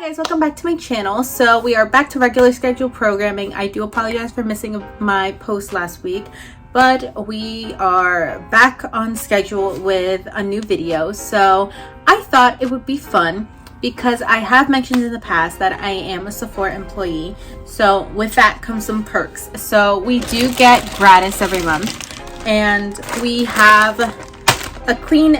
Guys, welcome back to my channel. So we are back to regular schedule programming. I do apologize for missing my post last week, but we are back on schedule with a new video. So I thought it would be fun because I have mentioned in the past that I am a Sephora employee. So with that comes some perks. So we do get gratis every month, and we have a clean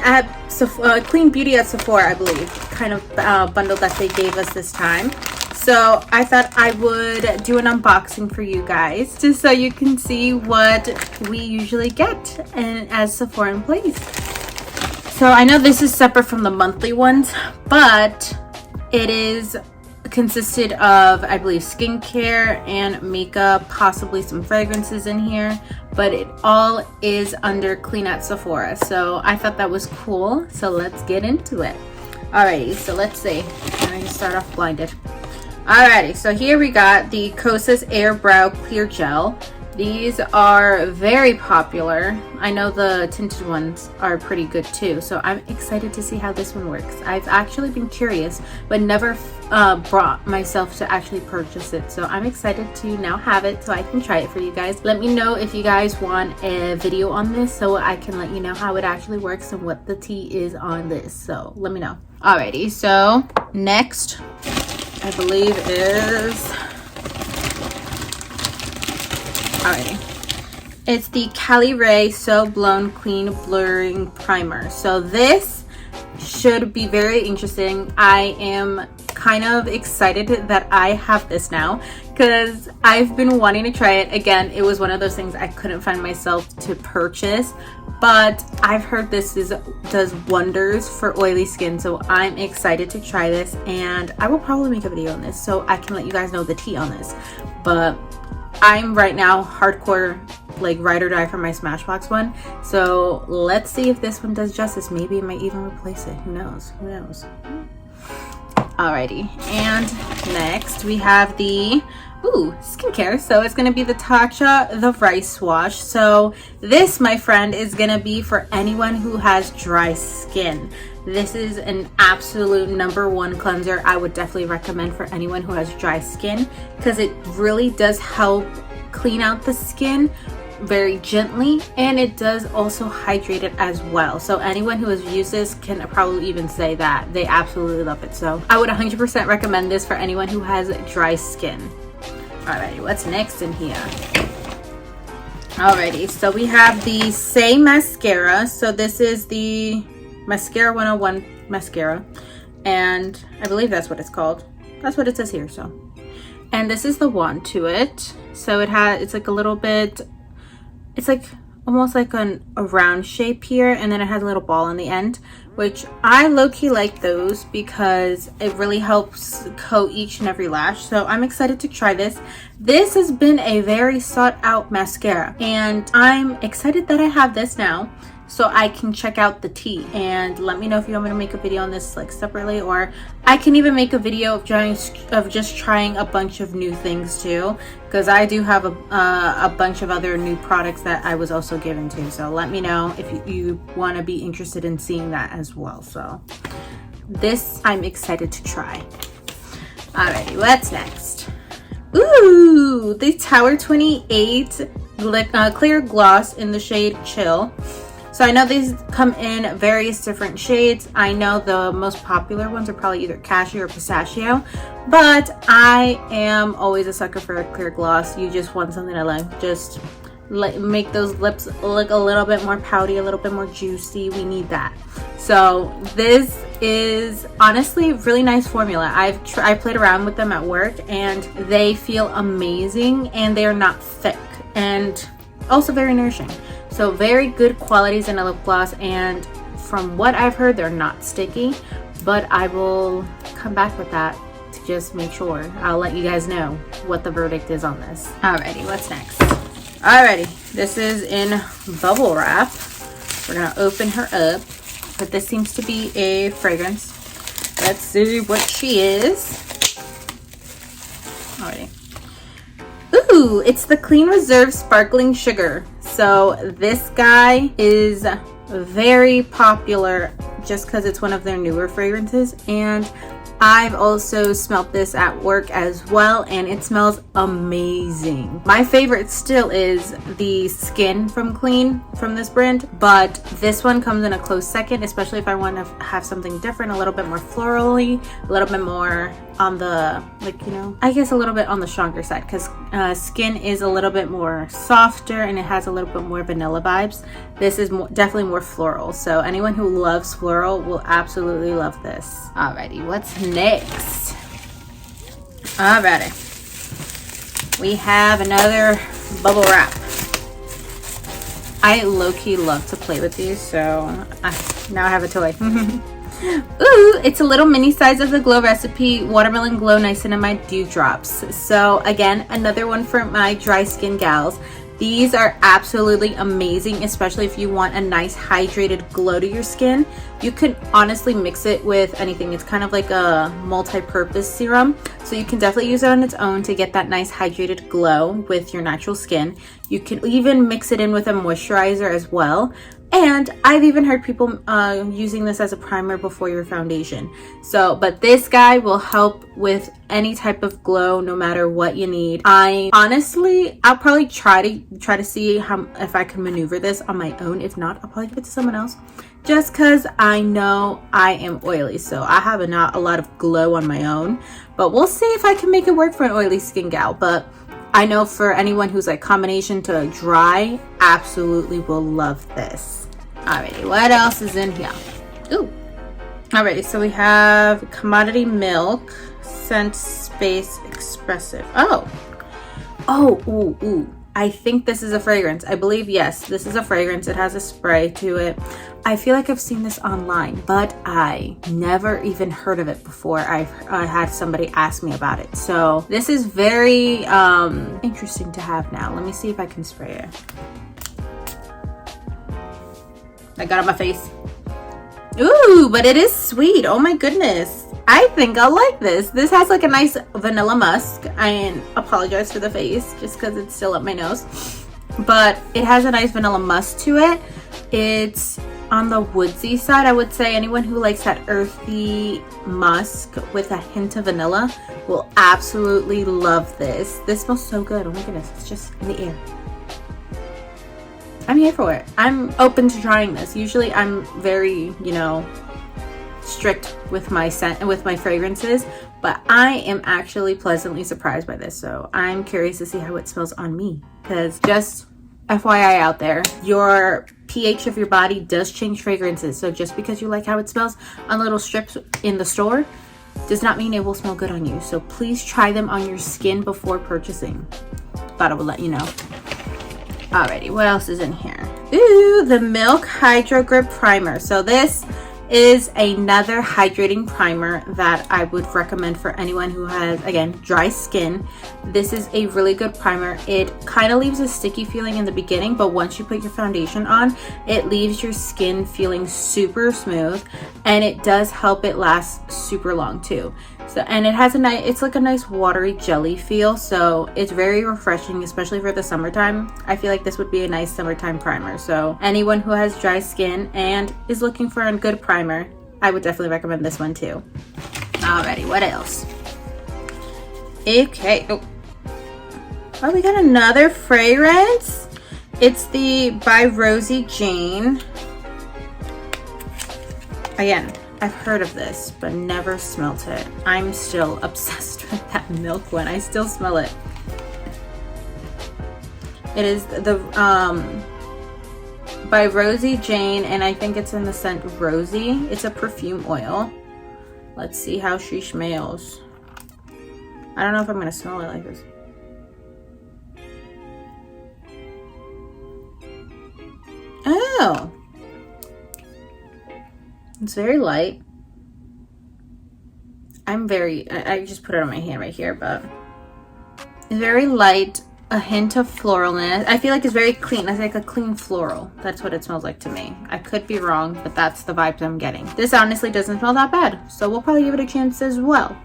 beauty at Sephora, I believe, kind of bundle that they gave us this time. So I thought I would do an unboxing for you guys, just so you can see what we usually get as Sephora employees. So I know this is separate from the monthly ones, but it is consisted of, I believe, skincare and makeup, possibly some fragrances in here, but it all is under Clean at Sephora. So I thought that was cool, so let's get into it. Alrighty, so let's see. I'm gonna start off blinded. Alrighty, so here we got the Kosas Air Brow Clear Gel. These are very popular. I know the tinted ones are pretty good too, so I'm excited to see how this one works. I've actually been curious, but never brought myself to actually purchase it. So I'm excited to now have it so I can try it for you guys. Let me know if you guys want a video on this so I can let you know how it actually works and what the tea is on this. So let me know. Alrighty, so next I believe is... Alrighty. It's the Cali Ray So Blown Clean Blurring Primer. So this should be very interesting. I am kind of excited that I have this now because I've been wanting to try it. Again, it was one of those things I couldn't find myself to purchase, but I've heard this does wonders for oily skin. So I'm excited to try this, and I will probably make a video on this so I can let you guys know the tea on this. But I'm right now hardcore like ride or die for my Smashbox one, so let's see if this one does justice. Maybe it might even replace it. Who knows? Who knows? Alrighty, and next we have the skincare. So it's gonna be the Tatcha the Rice Wash. So this, my friend, is gonna be for anyone who has dry skin. This is an absolute #1 cleanser. I would definitely recommend for anyone who has dry skin because it really does help clean out the skin very gently, and it does also hydrate it as well. So anyone who has used this can probably even say that they absolutely love it. So I would 100% recommend this for anyone who has dry skin. Alrighty, what's next in here? Alrighty, so we have the Say Mascara. So this is the Mascara 101 mascara, and I believe that's what it's called. That's what it says here. So, and this is the wand to it. So it's like a little bit, it's like almost like a round shape here, and then it has a little ball on the end, which I low-key like those because it really helps coat each and every lash. So I'm excited to try this. This has been a very sought out mascara, and I'm excited that I have this now so I can check out the tea. And let me know if you want me to make a video on this like separately, or I can even make a video of just trying a bunch of new things too, because I do have a bunch of other new products that I was also given to. So let me know if you want to be interested in seeing that as well. So this I'm excited to try. Alrighty, what's next? Ooh, the Tower 28 clear gloss in the shade Chill. So I know these come in various different shades. I know the most popular ones are probably either cashew or pistachio, but I am always a sucker for a clear gloss. You just want something to like just make those lips look a little bit more pouty, a little bit more juicy. We need that. So this is honestly a really nice formula. I played around with them at work, and they feel amazing, and they are not thick, and also very nourishing. So very good qualities in a lip gloss, and from what I've heard, they're not sticky, but I will come back with that to just make sure. I'll let you guys know what the verdict is on this. Alrighty, what's next? Alrighty, this is in bubble wrap. We're gonna open her up, but this seems to be a fragrance. Let's see what she is. Alrighty. Ooh, it's the Clean Reserve Sparkling Sugar. So this guy is very popular just because it's one of their newer fragrances, and I've also smelled this at work as well, and it smells amazing. My favorite still is the Skin from Clean from this brand, but this one comes in a close second, especially if I want to have something different, a little bit more florally, a little bit more on the, like, you know, I guess a little bit on the stronger side, because Skin is a little bit more softer and it has a little bit more vanilla vibes. This is definitely more floral, so anyone who loves floral will absolutely love this. Alrighty, what's next? Alrighty, we have another bubble wrap. I low-key love to play with these, so now I have a toy. Ooh, it's a little mini size of the Glow Recipe Watermelon Glow Niacinamide Dewdrops. So again, another one for my dry skin gals. These are absolutely amazing, especially if you want a nice hydrated glow to your skin. You can honestly mix it with anything. It's kind of like a multi-purpose serum, so you can definitely use it on its own to get that nice hydrated glow with your natural skin. You can even mix it in with a moisturizer as well. And I've even heard people using this as a primer before your foundation. So, but this guy will help with any type of glow, no matter what you need. I'll probably try to see if I can maneuver this on my own. If not, I'll probably give it to someone else, just because I know I am oily, so I have not a lot of glow on my own. But we'll see if I can make it work for an oily skin gal. But I know for anyone who's like combination to dry, absolutely will love this. Alrighty, what else is in here? Ooh. Alrighty, so we have Commodity Milk Scent Space Expressive. Ooh. I think this is a fragrance. I believe, yes, this is a fragrance. It has a spray to it. I feel like I've seen this online, but I never even heard of it before I had somebody ask me about it. So this is very interesting to have now. Let me see if I can spray it. I got it on my face. Ooh, but it is sweet. Oh my goodness. I think I'll like this. This has like a nice vanilla musk. I apologize for the face just because it's still up my nose. But it has a nice vanilla musk to it. It's on the woodsy side, I would say. Anyone who likes that earthy musk with a hint of vanilla will absolutely love this. This smells so good. Oh my goodness, it's just in the air. I'm here for it. I'm open to trying this. Usually I'm very, strict with my scent and with my fragrances, but I am actually pleasantly surprised by this. So I'm curious to see how it smells on me, because just FYI out there, your pH of your body does change fragrances. So just because you like how it smells on little strips in the store does not mean it will smell good on you. So please try them on your skin before purchasing. Thought I would let you know. Alrighty, what else is in here? Ooh, the Milk Hydro Grip Primer. So this is another hydrating primer that I would recommend for anyone who has, again, dry skin. This is a really good primer. It kind of leaves a sticky feeling in the beginning, but once you put your foundation on, it leaves your skin feeling super smooth, and it does help it last super long too. So, and it has it's like a nice watery jelly feel, so it's very refreshing, especially for the summertime. I feel like this would be a nice summertime primer. So anyone who has dry skin and is looking for a good primer, I would definitely recommend this one too. Alrighty, what else? Okay. Oh, we got another fragrance. It's the by Rosie Jane. Again, I've heard of this, but never smelt it. I'm still obsessed with that milk one. I still smell it. It is the by Rosie Jane, and I think it's in the scent Rosy. It's a perfume oil. Let's see how she smells. I don't know if I'm gonna smell it like this. Oh, it's very light. I just put it on my hand right here, but it's very light, a hint of floralness. I feel like it's very clean. It's like a clean floral. That's what it smells like to me. I could be wrong, but that's the vibes I'm getting. This honestly doesn't smell that bad, so we'll probably give it a chance as well.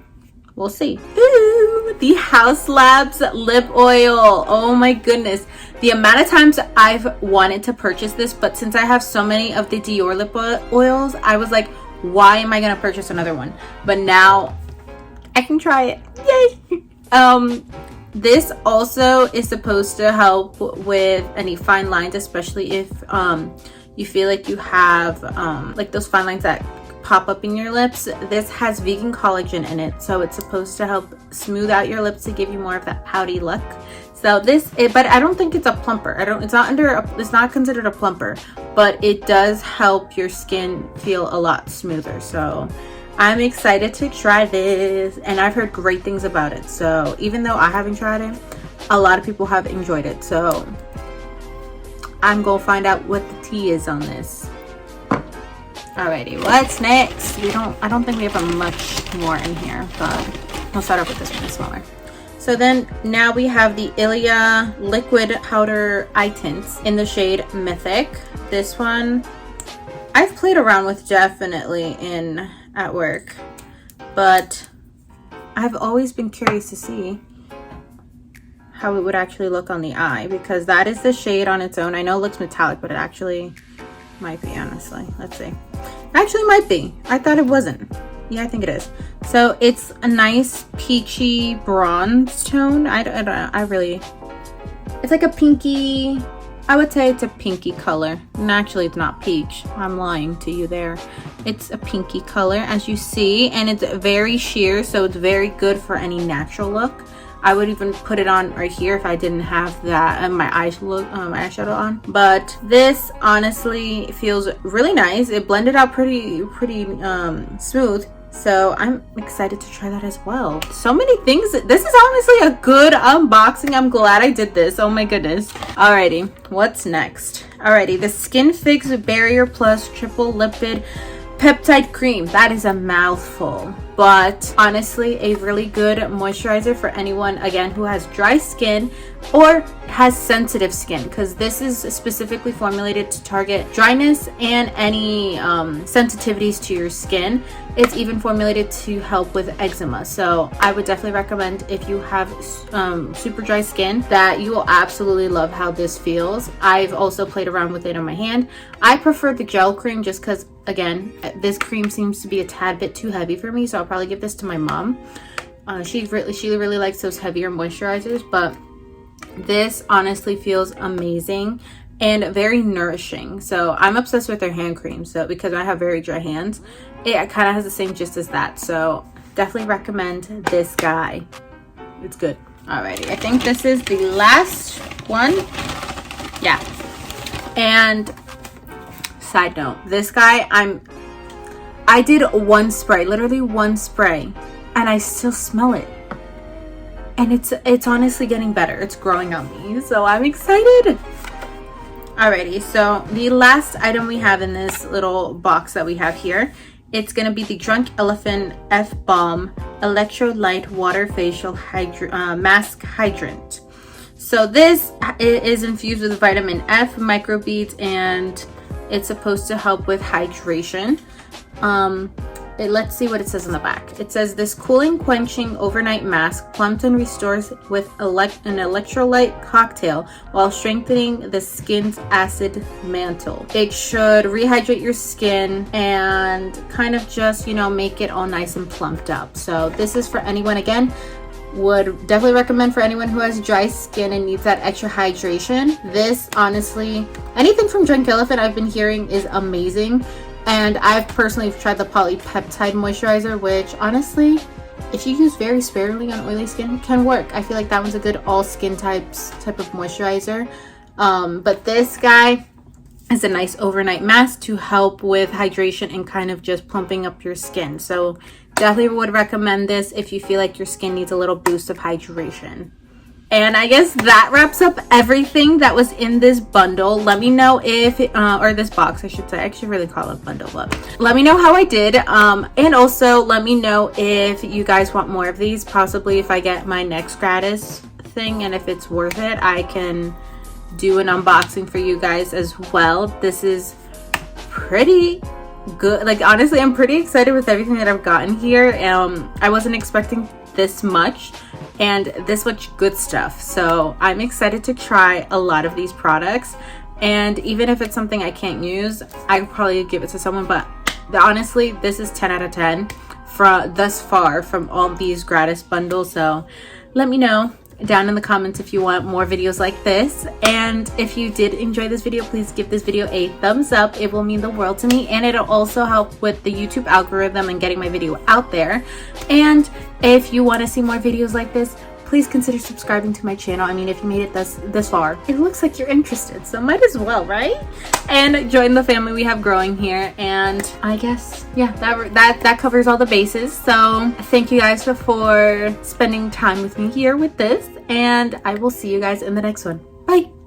We'll see. Ooh, the House Labs lip oil. Oh my goodness. The amount of times I've wanted to purchase this, but since I have so many of the Dior lip oils, I was like, why am I gonna purchase another one? But now I can try it. Yay! This also is supposed to help with any fine lines, especially if you feel like you have like those fine lines that pop up in your lips. This has vegan collagen in it, so it's supposed to help smooth out your lips to give you more of that pouty look. So but I don't think it's a plumper. It's not considered a plumper, but it does help your skin feel a lot smoother. So I'm excited to try this, and I've heard great things about it. So even though I haven't tried it, a lot of people have enjoyed it. So I'm gonna find out what the tea is on this. Alrighty, what's next? I don't think we have much more in here, but we'll start off with this one, it's smaller. So then now we have the Ilia liquid powder eye tints in the shade Mythic. This one I've played around with definitely at work, but I've always been curious to see how it would actually look on the eye, because that is the shade on its own. I know it looks metallic, but it actually might be, honestly. Let's see. Actually might be. I thought it wasn't. Yeah, I think it is. So it's a nice peachy bronze tone. I don't know. It's like a pinky, I would say it's a pinky color. And actually it's not peach. I'm lying to you there. It's a pinky color, as you see, and it's very sheer, so it's very good for any natural look. I would even put it on right here if I didn't have that my eyeshadow on. But this honestly feels really nice. It blended out pretty smooth. So I'm excited to try that as well. So many things. This is honestly a good unboxing. I'm glad I did this. Oh my goodness. Alrighty, what's next? Alrighty, the Skin Fix Barrier Plus Triple Lipid Peptide Cream. That is a mouthful, but honestly a really good moisturizer for anyone, again, who has dry skin or has sensitive skin, because this is specifically formulated to target dryness and any sensitivities to your skin. It's even formulated to help with eczema. So I would definitely recommend, if you have super dry skin, that you will absolutely love how this feels. I've also played around with it on my hand. I prefer the gel cream just because, again, this cream seems to be a tad bit too heavy for me, so I'll probably give this to my mom. She really likes those heavier moisturizers, but this honestly feels amazing and very nourishing. So I'm obsessed with their hand cream, so because I have very dry hands, it kind of has the same gist as that. So definitely recommend this guy. It's good. Alrighty, I think this is the last one. Yeah. And side note, this guy, I did one spray, literally one spray, and I still smell it. And it's honestly getting better. It's growing on me, so I'm excited. Alrighty, so the last item we have in this little box that we have here, it's gonna be the Drunk Elephant F Balm Electrolyte Water Facial Mask Hydrant. So this is infused with vitamin F, microbeads, and it's supposed to help with hydration. Let's see what it says on the back. It says, this cooling, quenching overnight mask plumps and restores with an electrolyte cocktail while strengthening the skin's acid mantle. It should rehydrate your skin and kind of just, make it all nice and plumped up. So this is for anyone, again, would definitely recommend for anyone who has dry skin and needs that extra hydration. This, honestly, anything from Drunk Elephant I've been hearing is amazing. And I've personally tried the polypeptide moisturizer, which honestly, if you use very sparingly on oily skin, can work. I feel like that one's a good all skin type of moisturizer. But this guy is a nice overnight mask to help with hydration and kind of just plumping up your skin. So definitely would recommend this if you feel like your skin needs a little boost of hydration. And I guess that wraps up everything that was in this bundle. Let me know if, or this box, I should say. I actually really call it a bundle, but let me know how I did. And also let me know if you guys want more of these. Possibly if I get my next Gratis thing, and if it's worth it, I can do an unboxing for you guys as well. This is pretty good. Like, honestly, I'm pretty excited with everything that I've gotten here. I wasn't expecting this much, and this was good stuff. So I'm excited to try a lot of these products, and even if it's something I can't use, I could probably give it to someone. But honestly, this is 10 out of 10 thus far from all these Gratis bundles. So let me know down in the comments if you want more videos like this, and if you did enjoy this video, please give this video a thumbs up. It will mean the world to me, and it'll also help with the YouTube algorithm and getting my video out there. And if you want to see more videos like this, please consider subscribing to my channel. I mean, if you made it this far, it looks like you're interested, so might as well, right? And join the family we have growing here. And I guess, yeah, that covers all the bases. So thank you guys for spending time with me here with this, and I will see you guys in the next one. Bye.